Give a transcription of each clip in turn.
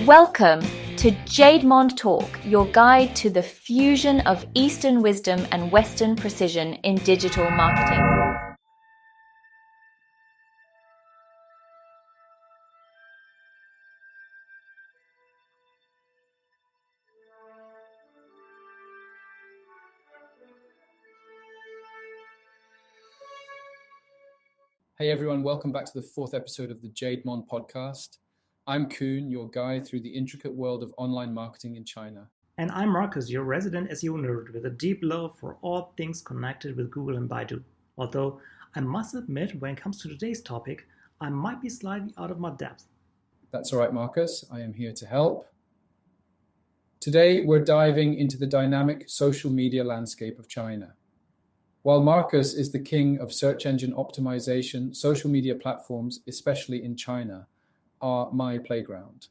Welcome to Jademond Talk, your guide to the fusion of Eastern wisdom and Western precision in digital marketing. Hey everyone, welcome back to the fourth episode of the Jademond podcast. I'm Kuhn, your guide through the intricate world of online marketing in China. And I'm Marcus, your resident SEO nerd with a deep love for all things connected with Google and Baidu. Although I must admit, when it comes to today's topic, I might be slightly out of my depth. That's all right, Marcus. I am here to help. Today, we're diving into the dynamic social media landscape of China. While Marcus is the king of search engine optimization, social media platforms, especially in China, are my playground.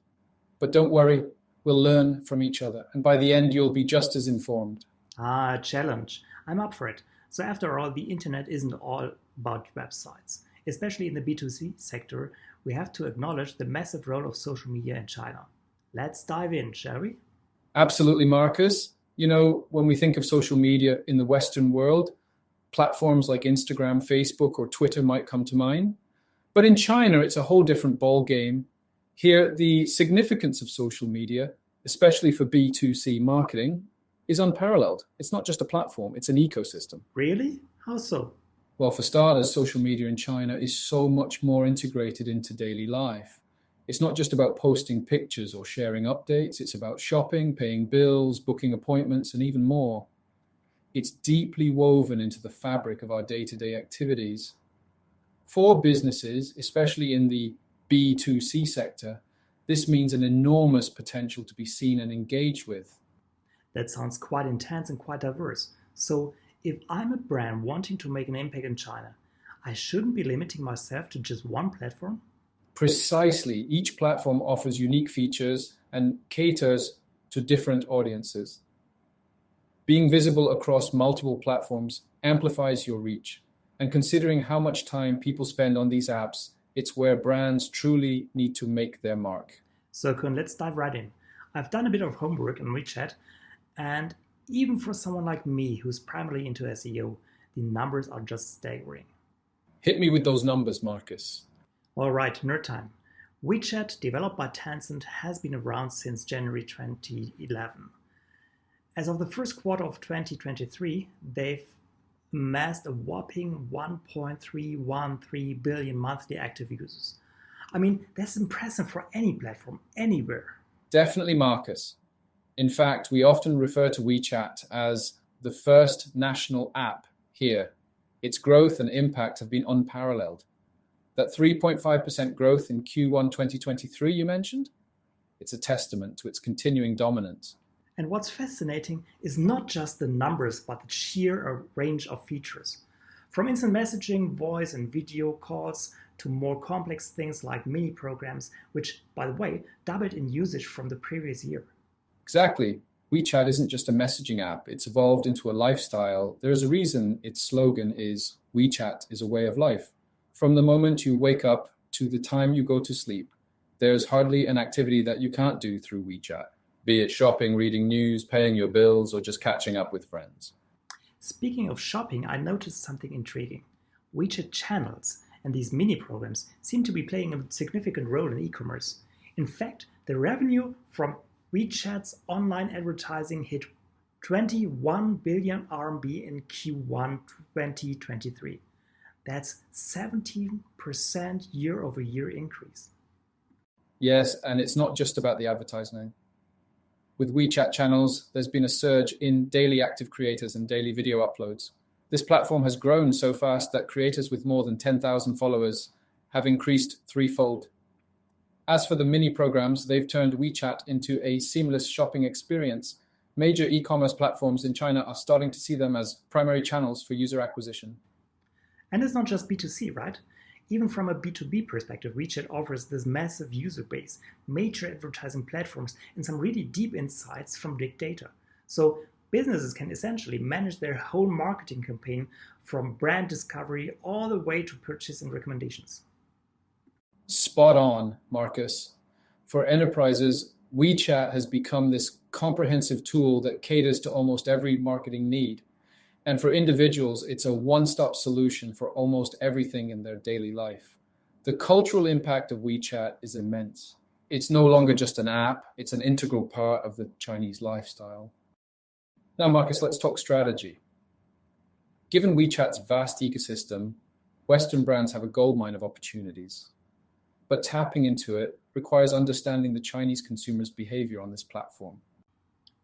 But don't worry, we'll learn from each other, and by the end, you'll be just as informed. A challenge. I'm up for it. So after all, the internet isn't all about websites. Especially in the B2C sector, we have to acknowledge the massive role of social media in China. Let's dive in, shall we? Absolutely, Marcus. You know, when we think of social media in the Western world, platforms like Instagram, Facebook, or Twitter might come to mind. But in China, it's a whole different ballgame. Here, the significance of social media, especially for B2C marketing, is unparalleled. It's not just a platform, it's an ecosystem. Really? How so? Well, for starters, social media in China is so much more integrated into daily life. It's not just about posting pictures or sharing updates. It's about shopping, paying bills, booking appointments, and even more. It's deeply woven into the fabric of our day-to-day activities. For businesses, especially in the B2C sector, this means an enormous potential to be seen and engaged with. That sounds quite intense and quite diverse. So if I'm a brand wanting to make an impact in China, I shouldn't be limiting myself to just one platform? Precisely. Each platform offers unique features and caters to different audiences. Being visible across multiple platforms amplifies your reach. And considering how much time people spend on these apps, it's where brands truly need to make their mark. So Kun, let's dive right in. I've done a bit of homework on WeChat, and even for someone like me who's primarily into SEO, the numbers are just staggering. Hit me with those numbers, Marcus. All right, nerd time. WeChat, developed by Tencent, has been around since January 2011. As of the first quarter of 2023, they've amassed a whopping 1.313 billion monthly active users. I mean, that's impressive for any platform, anywhere. Definitely, Marcus. In fact, we often refer to WeChat as the first national app here. Its growth and impact have been unparalleled. That 3.5% growth in Q1 2023 you mentioned, it's a testament to its continuing dominance. And what's fascinating is not just the numbers, but the sheer range of features. From instant messaging, voice and video calls, to more complex things like mini programs, which, by the way, doubled in usage from the previous year. Exactly. WeChat isn't just a messaging app. It's evolved into a lifestyle. There's a reason its slogan is WeChat is a way of life. From the moment you wake up to the time you go to sleep, there's hardly an activity that you can't do through WeChat. Be it shopping, reading news, paying your bills, or just catching up with friends. Speaking of shopping, I noticed something intriguing. WeChat channels and these mini programs seem to be playing a significant role in e-commerce. In fact, the revenue from WeChat's online advertising hit 21 billion RMB in Q1 2023. That's 17% year-over-year increase. Yes, and it's not just about the advertising. With WeChat channels, there's been a surge in daily active creators and daily video uploads. This platform has grown so fast that creators with more than 10,000 followers have increased threefold. As for the mini programs, they've turned WeChat into a seamless shopping experience. Major e-commerce platforms in China are starting to see them as primary channels for user acquisition. And it's not just B2C, right? Even from a B2B perspective, WeChat offers this massive user base, major advertising platforms, and some really deep insights from big data. So businesses can essentially manage their whole marketing campaign from brand discovery all the way to purchase and recommendations. Spot on, Marcus. For enterprises, WeChat has become this comprehensive tool that caters to almost every marketing need. And for individuals, it's a one-stop solution for almost everything in their daily life. The cultural impact of WeChat is immense. It's no longer just an app, it's an integral part of the Chinese lifestyle. Now, Marcus, let's talk strategy. Given WeChat's vast ecosystem, Western brands have a goldmine of opportunities. But tapping into it requires understanding the Chinese consumer's behavior on this platform.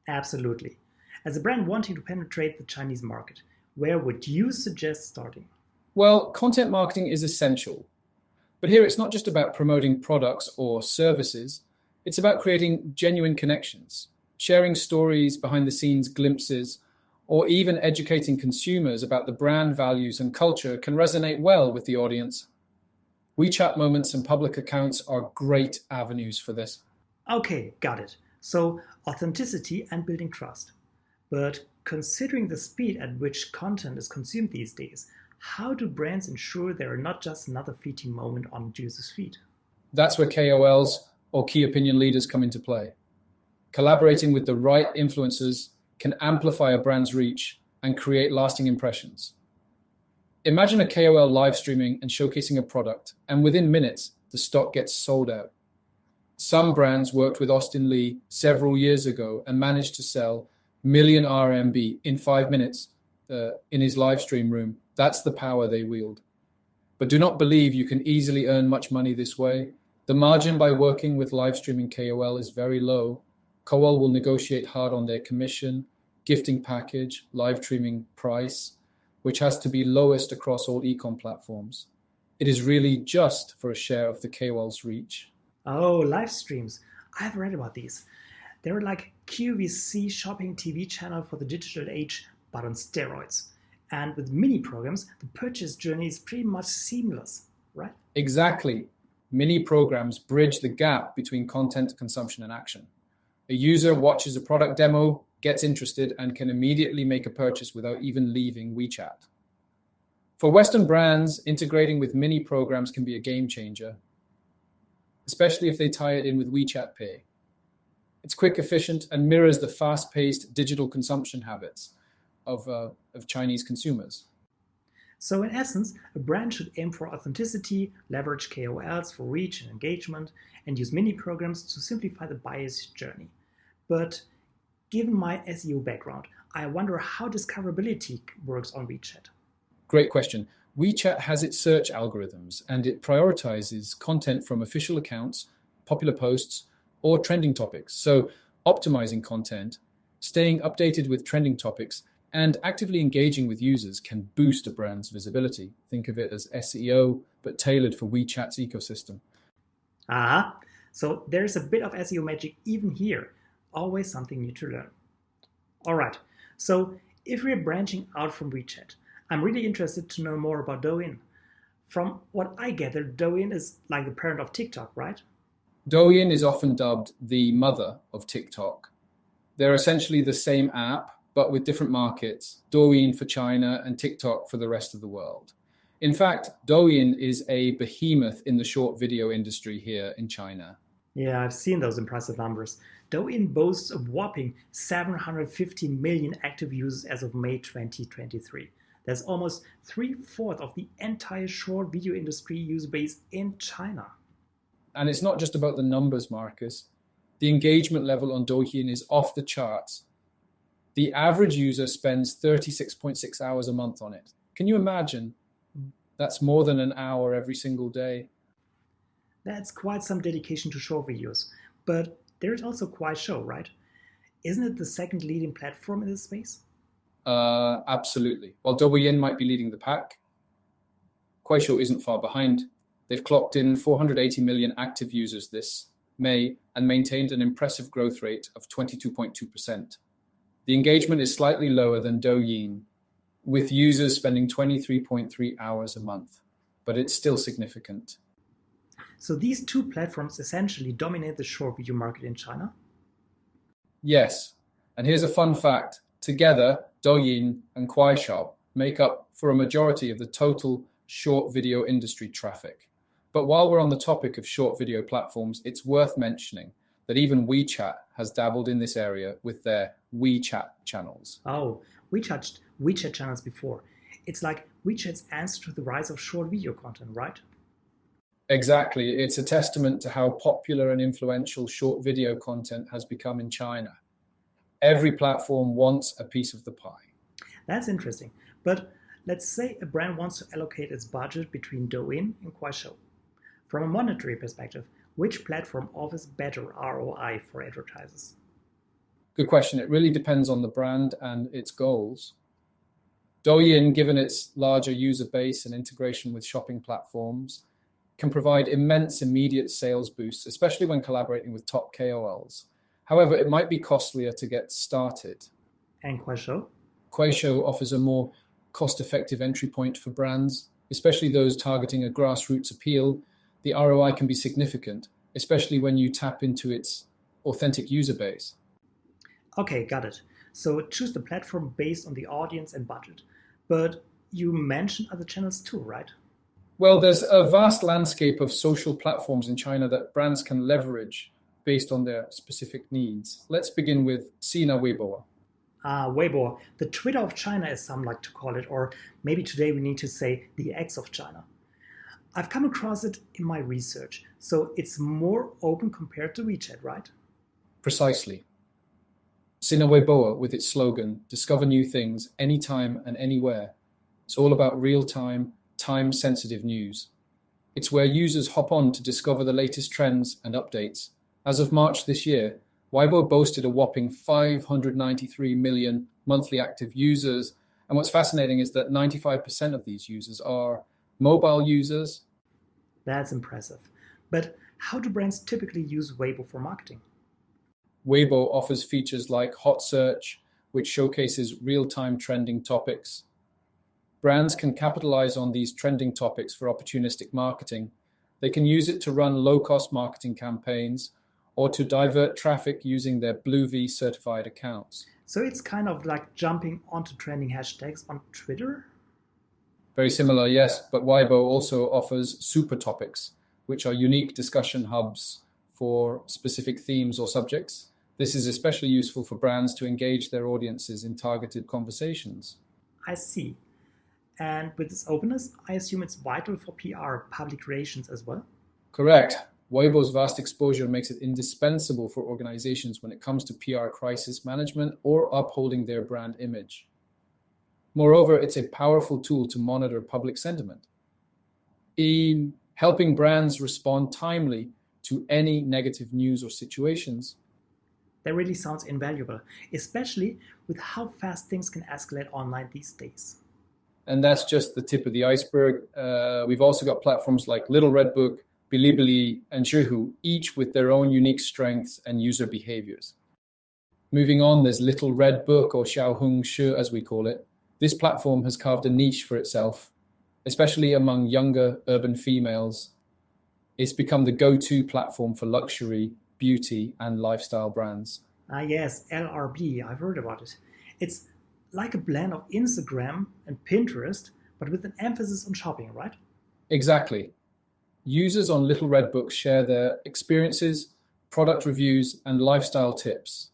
Absolutely. As a brand wanting to penetrate the Chinese market, where would you suggest starting? Well, content marketing is essential. But here it's not just about promoting products or services, it's about creating genuine connections, sharing stories, behind-the-scenes glimpses, or even educating consumers about the brand values and culture can resonate well with the audience. WeChat moments and public accounts are great avenues for this. Okay, got it. So, authenticity and building trust. But considering the speed at which content is consumed these days, how do brands ensure they are not just another fleeting moment on users' feed? That's where KOLs or key opinion leaders come into play. Collaborating with the right influencers can amplify a brand's reach and create lasting impressions. Imagine a KOL live streaming and showcasing a product, and within minutes, the stock gets sold out. Some brands worked with Austin Lee several years ago and managed to sell million RMB in 5 minutes in his live stream room. That's the power they wield. But do not believe you can easily earn much money this way. The margin by working with live streaming KOL is very low. KOL will negotiate hard on their commission, gifting package, live streaming price, which has to be lowest across all e-com platforms. It is really just for a share of the KOL's reach. Oh, live streams. I've read about these. They're like QVC shopping TV channel for the digital age, but on steroids. And with mini programs, the purchase journey is pretty much seamless, right? Exactly. Mini programs bridge the gap between content consumption and action. A user watches a product demo, gets interested, and can immediately make a purchase without even leaving WeChat. For Western brands, integrating with mini programs can be a game changer, especially if they tie it in with WeChat Pay. It's quick, efficient, and mirrors the fast-paced digital consumption habits of Chinese consumers. So in essence, a brand should aim for authenticity, leverage KOLs for reach and engagement, and use mini programs to simplify the buyer's journey. But given my SEO background, I wonder how discoverability works on WeChat. Great question. WeChat has its search algorithms, and it prioritizes content from official accounts, popular posts, or trending topics. So optimizing content, staying updated with trending topics, and actively engaging with users can boost a brand's visibility. Think of it as SEO, but tailored for WeChat's ecosystem. So there's a bit of SEO magic even here. Always something new to learn. All right, so if we're branching out from WeChat, I'm really interested to know more about Douyin. From what I gather, Douyin is like the parent of TikTok, right? Douyin is often dubbed the mother of TikTok. They're essentially the same app, but with different markets, Douyin for China and TikTok for the rest of the world. In fact, Douyin is a behemoth in the short video industry here in China. Yeah, I've seen those impressive numbers. Douyin boasts a whopping 750 million active users as of May 2023. That's almost 3/4 of the entire short video industry user base in China. And it's not just about the numbers, Marcus. The engagement level on Douyin is off the charts. The average user spends 36.6 hours a month on it. Can you imagine? That's more than an hour every single day. That's quite some dedication to short videos. But there's also Kuaishou, right? Isn't it the second leading platform in this space? Absolutely. While Douyin might be leading the pack, Kuaishou isn't far behind. They've clocked in 480 million active users this May and maintained an impressive growth rate of 22.2%. The engagement is slightly lower than Douyin, with users spending 23.3 hours a month, but it's still significant. So these two platforms essentially dominate the short video market in China? Yes, and here's a fun fact. Together, Douyin and Kuaishou make up for a majority of the total short video industry traffic. But while we're on the topic of short video platforms, it's worth mentioning that even WeChat has dabbled in this area with their WeChat channels. Oh, we touched WeChat channels before. It's like WeChat's answer to the rise of short video content, right? Exactly. It's a testament to how popular and influential short video content has become in China. Every platform wants a piece of the pie. That's interesting. But let's say a brand wants to allocate its budget between Douyin and Kuaishou. From a monetary perspective, which platform offers better ROI for advertisers? Good question. It really depends on the brand and its goals. Douyin, given its larger user base and integration with shopping platforms, can provide immense immediate sales boosts, especially when collaborating with top KOLs. However, it might be costlier to get started. And Kuaishou? Kuaishou offers a more cost-effective entry point for brands, especially those targeting a grassroots appeal. The ROI can be significant, especially when you tap into its authentic user base. Okay, got it. So choose the platform based on the audience and budget. But you mentioned other channels too, right? Well, there's a vast landscape of social platforms in China that brands can leverage based on their specific needs. Let's begin with Sina Weibo. Weibo, the Twitter of China, as some like to call it, or maybe today we need to say the X of China. I've come across it in my research, so it's more open compared to WeChat, right? Precisely. Sina Weibo, with its slogan, discover new things anytime and anywhere. It's all about real-time, time-sensitive news. It's where users hop on to discover the latest trends and updates. As of March this year, Weibo boasted a whopping 593 million monthly active users. And what's fascinating is that 95% of these users are mobile users. That's impressive. But how do brands typically use Weibo for marketing? Weibo offers features like Hot Search, which showcases real-time trending topics. Brands can capitalize on these trending topics for opportunistic marketing. They can use it to run low-cost marketing campaigns or to divert traffic using their BlueV certified accounts. So it's kind of like jumping onto trending hashtags on Twitter? Very similar, yes, but Weibo also offers super topics, which are unique discussion hubs for specific themes or subjects. This is especially useful for brands to engage their audiences in targeted conversations. I see. And with this openness, I assume it's vital for PR, public relations as well? Correct. Weibo's vast exposure makes it indispensable for organizations when it comes to PR crisis management or upholding their brand image. Moreover, it's a powerful tool to monitor public sentiment, in helping brands respond timely to any negative news or situations. That really sounds invaluable, especially with how fast things can escalate online these days. And that's just the tip of the iceberg. We've also got platforms like Little Red Book, Bilibili, and Zhihu, each with their own unique strengths and user behaviors. Moving on, there's Little Red Book, or Xiaohong Shi as we call it. This platform has carved a niche for itself, especially among younger urban females. It's become the go-to platform for luxury, beauty, and lifestyle brands. Yes, LRB, I've heard about it. It's like a blend of Instagram and Pinterest, but with an emphasis on shopping, right? Exactly. Users on Little Red Book share their experiences, product reviews, and lifestyle tips.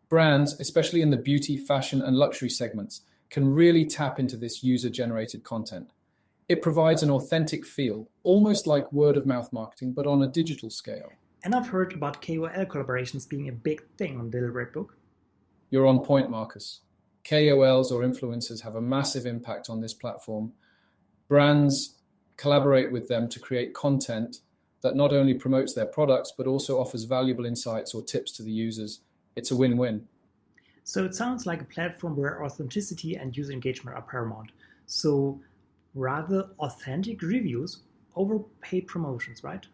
Brands, especially in the beauty, fashion, and luxury segments, can really tap into this user-generated content. It provides an authentic feel, almost like word-of-mouth marketing, but on a digital scale. And I've heard about KOL collaborations being a big thing on Little Red Book. You're on point, Marcus. KOLs or influencers have a massive impact on this platform. Brands collaborate with them to create content that not only promotes their products, but also offers valuable insights or tips to the users. It's a win-win. So it sounds like a platform where authenticity and user engagement are paramount. So rather authentic reviews over paid promotions, right?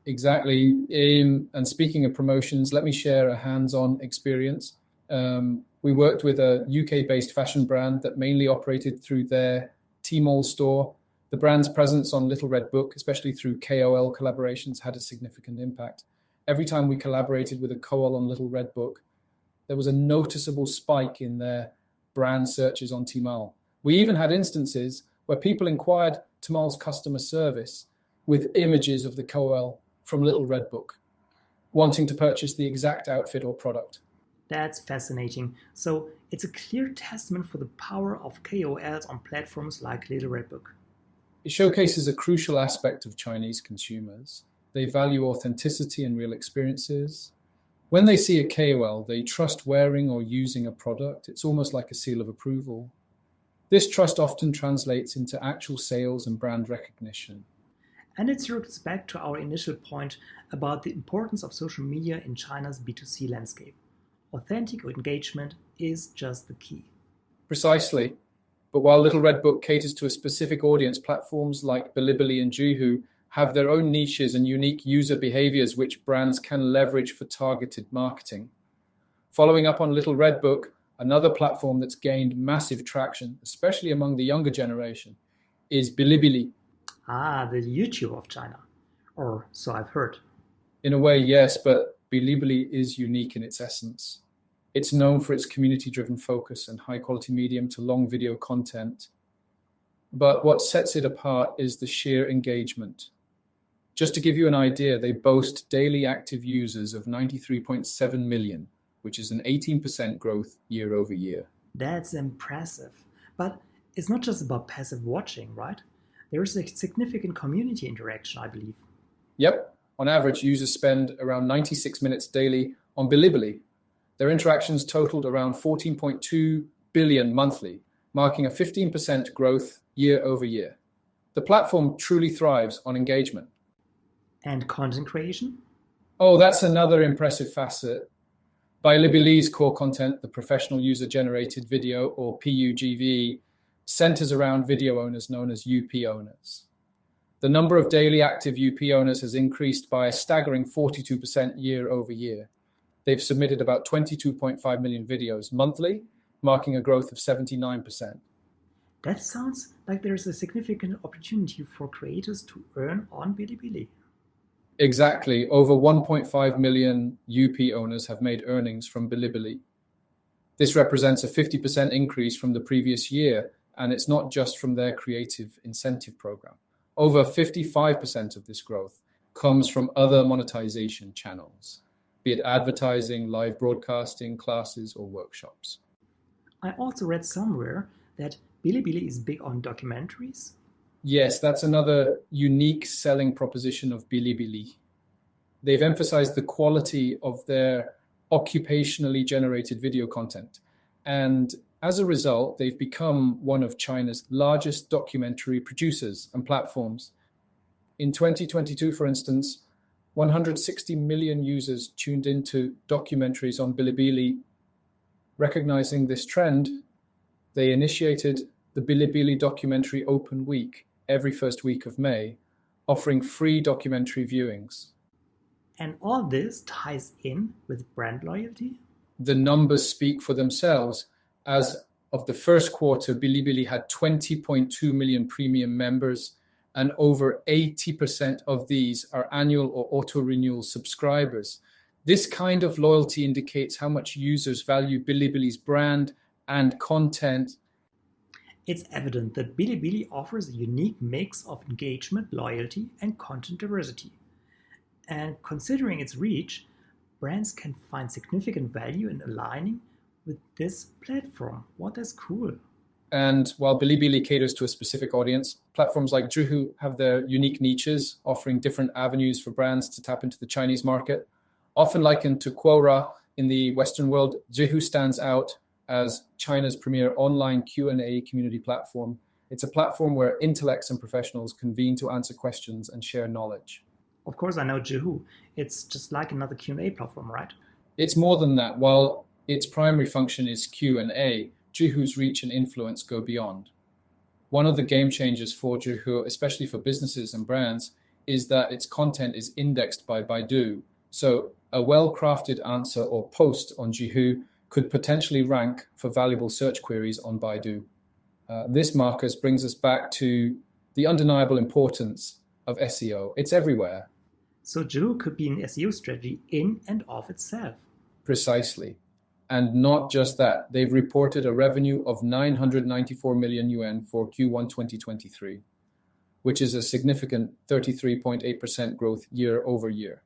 Exactly. And speaking of promotions, let me share a hands-on experience. We worked with a UK-based fashion brand that mainly operated through their Tmall store. The brand's presence on Little Red Book, especially through KOL collaborations, had a significant impact. Every time we collaborated with a KOL on Little Red Book, there was a noticeable spike in their brand searches on Tmall. We even had instances where people inquired Tmall's customer service with images of the KOL from Little Red Book. wanting to purchase the exact outfit or product. That's fascinating. So it's a clear testament for the power of KOLs on platforms like Little Red Book. It showcases a crucial aspect of Chinese consumers. They value authenticity and real experiences. When they see a KOL, they trust wearing or using a product. It's almost like a seal of approval. This trust often translates into actual sales and brand recognition. And it circles back to our initial point about the importance of social media in China's B2C landscape. Authentic engagement is just the key. Precisely. But while Little Red Book caters to a specific audience, platforms like Bilibili and Zhihu have their own niches and unique user behaviors which brands can leverage for targeted marketing. Following up on Little Red Book, another platform that's gained massive traction, especially among the younger generation, is Bilibili. Ah, the YouTube of China. Or so I've heard. In a way, yes, but Bilibili is unique in its essence. It's known for its community-driven focus and high-quality medium to long video content. But what sets it apart is the sheer engagement. Just to give you an idea, they boast daily active users of 93.7 million, which is an 18% growth year over year. That's impressive. But it's not just about passive watching, right? There is a significant community interaction, I believe. Yep. On average, users spend around 96 minutes daily on Bilibili. Their interactions totaled around 14.2 billion monthly, marking a 15% growth year over year. The platform truly thrives on engagement. And content creation? Oh, that's another impressive facet. Bilibili's core content, the professional user-generated video, or PUGV, centers around video owners known as UP owners. The number of daily active UP owners has increased by a staggering 42% year over year. They've submitted about 22.5 million videos monthly, marking a growth of 79%. That sounds like there's a significant opportunity for creators to earn on Bilibili. Exactly. Over 1.5 million UP owners have made earnings from Bilibili. This represents a 50% increase from the previous year, and it's not just from their creative incentive program. Over 55% of this growth comes from other monetization channels, be it advertising, live broadcasting, classes, or workshops. I also read somewhere that Bilibili is big on documentaries. Yes, that's another unique selling proposition of Bilibili. They've emphasized the quality of their occupationally generated video content. And as a result, they've become one of China's largest documentary producers and platforms. In 2022, for instance, 160 million users tuned into documentaries on Bilibili. Recognizing this trend, they initiated the Bilibili Documentary Open Week every first week of May, offering free documentary viewings. And all this ties in with brand loyalty? The numbers speak for themselves. As of the first quarter, Bilibili had 20.2 million premium members, and over 80% of these are annual or auto-renewal subscribers. This kind of loyalty indicates how much users value Bilibili's brand and content. It's evident that Bilibili offers a unique mix of engagement, loyalty, and content diversity. And considering its reach, brands can find significant value in aligning with this platform. What is cool. And while Bilibili caters to a specific audience, platforms like Zhihu have their unique niches, offering different avenues for brands to tap into the Chinese market. Often likened to Quora in the Western world, Zhihu stands out as China's premier online Q&A community platform. It's a platform where intellects and professionals convene to answer questions and share knowledge. Of course, I know Zhihu. It's just like another Q&A platform, right? It's more than that. While its primary function is Q&A, Zhihu's reach and influence go beyond. One of the game changers for Zhihu, especially for businesses and brands, is that its content is indexed by Baidu. So a well-crafted answer or post on Zhihu could potentially rank for valuable search queries on Baidu. This, Marcus, brings us back to the undeniable importance of SEO. It's everywhere. So Zhihu could be an SEO strategy in and of itself. Precisely. And not just that, they've reported a revenue of 994 million yuan for Q1 2023, which is a significant 33.8% growth year over year.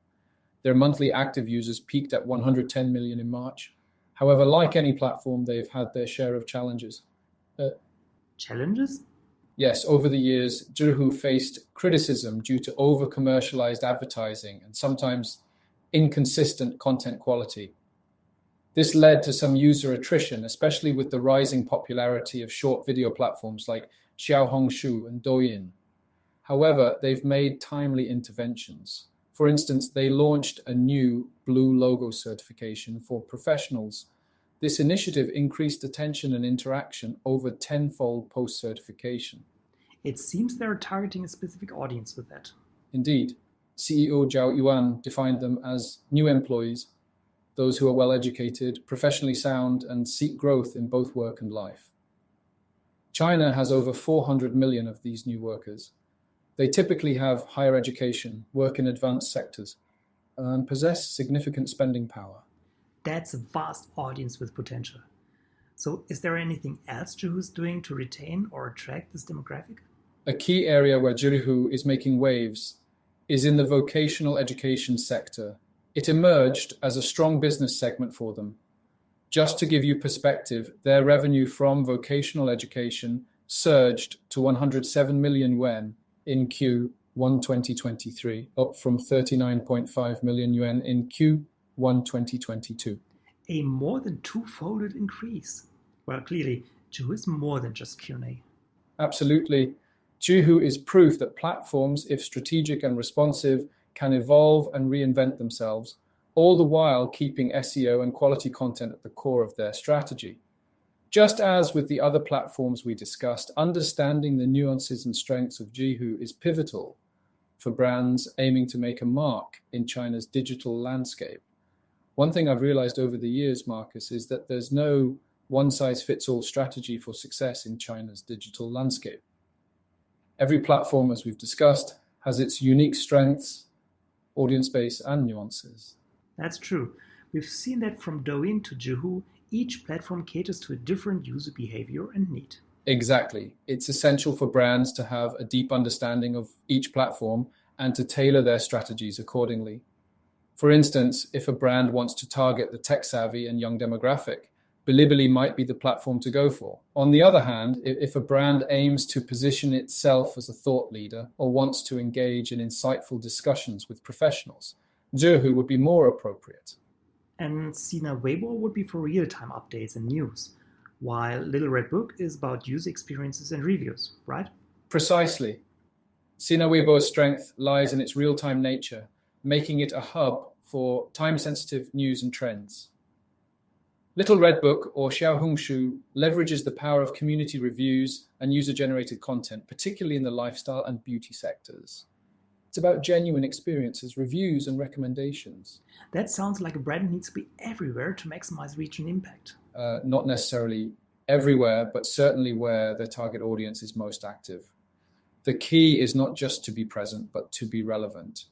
Their monthly active users peaked at 110 million in March. However, like any platform, they've had their share of challenges. Challenges? Yes, over the years, Zhihu faced criticism due to over-commercialized advertising and sometimes inconsistent content quality. This led to some user attrition, especially with the rising popularity of short video platforms like Xiaohongshu and Douyin. However, they've made timely interventions. For instance, they launched a new blue logo certification for professionals. This initiative increased attention and interaction over tenfold post-certification. It seems they're targeting a specific audience with that. Indeed, CEO Zhao Yuan defined them as new employees, those who are well-educated, professionally sound, and seek growth in both work and life. China has over 400 million of these new workers. They typically have higher education, work in advanced sectors, and possess significant spending power. That's a vast audience with potential. So is there anything else Zhihu's doing to retain or attract this demographic? A key area where Zhihu is making waves is in the vocational education sector. It emerged as a strong business segment for them. Just to give you perspective, their revenue from vocational education surged to 107 million yuan in Q1 2023, up from 39.5 million yuan in Q1 2022. A more than two-folded increase. Well, clearly, Zhihu is more than just Q&A. Absolutely. Zhihu is proof that platforms, if strategic and responsive, can evolve and reinvent themselves, all the while keeping SEO and quality content at the core of their strategy. Just as with the other platforms we discussed, understanding the nuances and strengths of Zhihu is pivotal for brands aiming to make a mark in China's digital landscape. One thing I've realized over the years, Marcus, is that there's no one-size-fits-all strategy for success in China's digital landscape. Every platform, as we've discussed, has its unique strengths, audience base, and nuances. That's true. We've seen that from Douyin to Zhihu, each platform caters to a different user behavior and need. Exactly. It's essential for brands to have a deep understanding of each platform and to tailor their strategies accordingly. For instance, if a brand wants to target the tech-savvy and young demographic, Bilibili might be the platform to go for. On the other hand, if a brand aims to position itself as a thought leader or wants to engage in insightful discussions with professionals, Zhihu would be more appropriate. And Sina Weibo would be for real-time updates and news, while Little Red Book is about user experiences and reviews, right? Precisely. Sina Weibo's strength lies in its real-time nature, making it a hub for time-sensitive news and trends. Little Red Book, or Xiaohongshu, leverages the power of community reviews and user-generated content, particularly in the lifestyle and beauty sectors. It's about genuine experiences, reviews, and recommendations. That sounds like a brand needs to be everywhere to maximize reach and impact. Not necessarily everywhere, but certainly where their target audience is most active. The key is not just to be present, but to be relevant.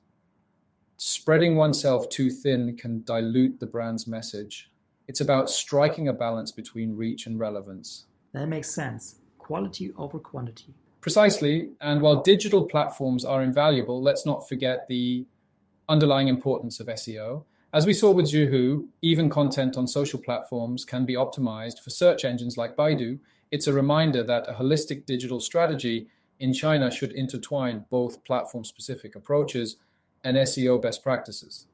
Spreading oneself too thin can dilute the brand's message. It's about striking a balance between reach and relevance. That makes sense. Quality over quantity. Precisely, and while digital platforms are invaluable, let's not forget the underlying importance of SEO. As we saw with Zhihu, even content on social platforms can be optimized for search engines like Baidu. It's a reminder that a holistic digital strategy in China should intertwine both platform-specific approaches and SEO best practices.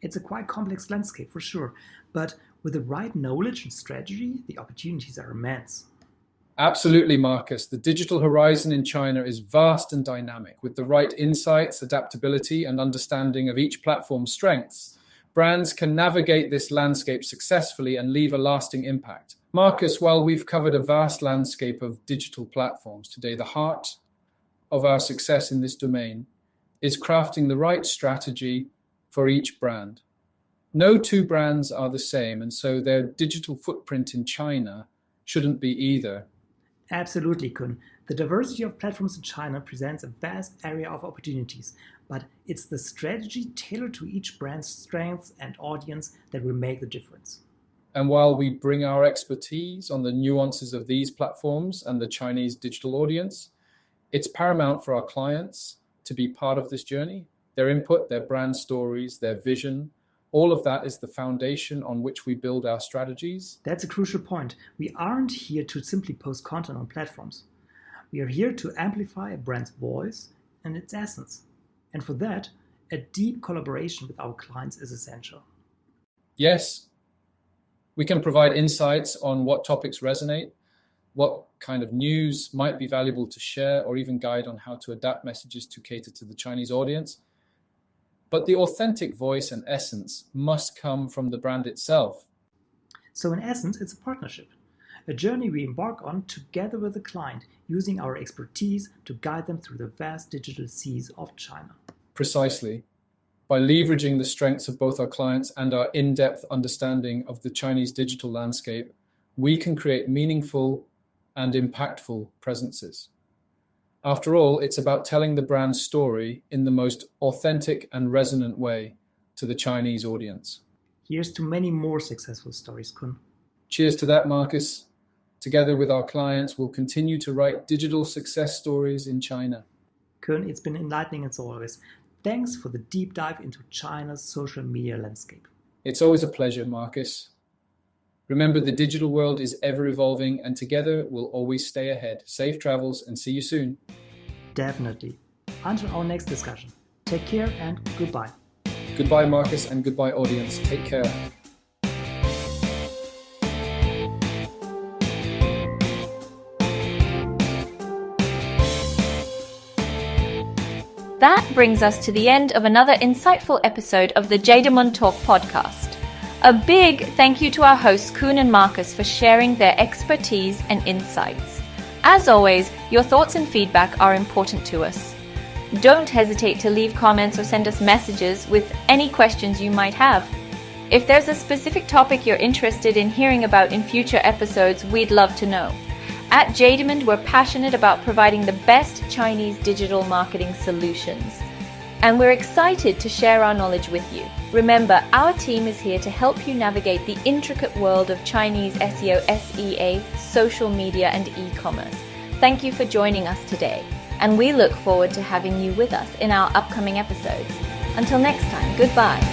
It's a quite complex landscape for sure, but with the right knowledge and strategy, the opportunities are immense. Absolutely, Marcus. The digital horizon in China is vast and dynamic. With the right insights, adaptability, and understanding of each platform's strengths, brands can navigate this landscape successfully and leave a lasting impact. Marcus, while we've covered a vast landscape of digital platforms today, the heart of our success in this domain is crafting the right strategy for each brand. No two brands are the same, and so their digital footprint in China shouldn't be either. Absolutely, Kun. The diversity of platforms in China presents a vast area of opportunities, but it's the strategy tailored to each brand's strengths and audience that will make the difference. And while we bring our expertise on the nuances of these platforms and the Chinese digital audience, it's paramount for our clients to be part of this journey. Their input, their brand stories, their vision, all of that is the foundation on which we build our strategies. That's a crucial point. We aren't here to simply post content on platforms. We are here to amplify a brand's voice and its essence. And for that, a deep collaboration with our clients is essential. Yes, we can provide insights on what topics resonate, what kind of news might be valuable to share, or even guide on how to adapt messages to cater to the Chinese audience. But the authentic voice and essence must come from the brand itself. So in essence, it's a partnership, a journey we embark on together with the client, using our expertise to guide them through the vast digital seas of China. Precisely. By leveraging the strengths of both our clients and our in-depth understanding of the Chinese digital landscape, we can create meaningful and impactful presences. After all, it's about telling the brand's story in the most authentic and resonant way to the Chinese audience. Here's to many more successful stories, Kun. Cheers to that, Marcus. Together with our clients, we'll continue to write digital success stories in China. Kun, it's been enlightening as always. Thanks for the deep dive into China's social media landscape. It's always a pleasure, Marcus. Remember, the digital world is ever evolving, and together we'll always stay ahead. Safe travels and see you soon. Definitely. Until our next discussion. Take care and goodbye. Goodbye, Marcus, and goodbye, audience. Take care. That brings us to the end of another insightful episode of the Jademond Talk podcast. A big thank you to our hosts Kun and Marcus for sharing their expertise and insights. As always, your thoughts and feedback are important to us. Don't hesitate to leave comments or send us messages with any questions you might have. If there's a specific topic you're interested in hearing about in future episodes, we'd love to know. At Jademond, we're passionate about providing the best Chinese digital marketing solutions. And we're excited to share our knowledge with you. Remember, our team is here to help you navigate the intricate world of Chinese SEO, SEA, social media, and e-commerce. Thank you for joining us today, and we look forward to having you with us in our upcoming episodes. Until next time, goodbye.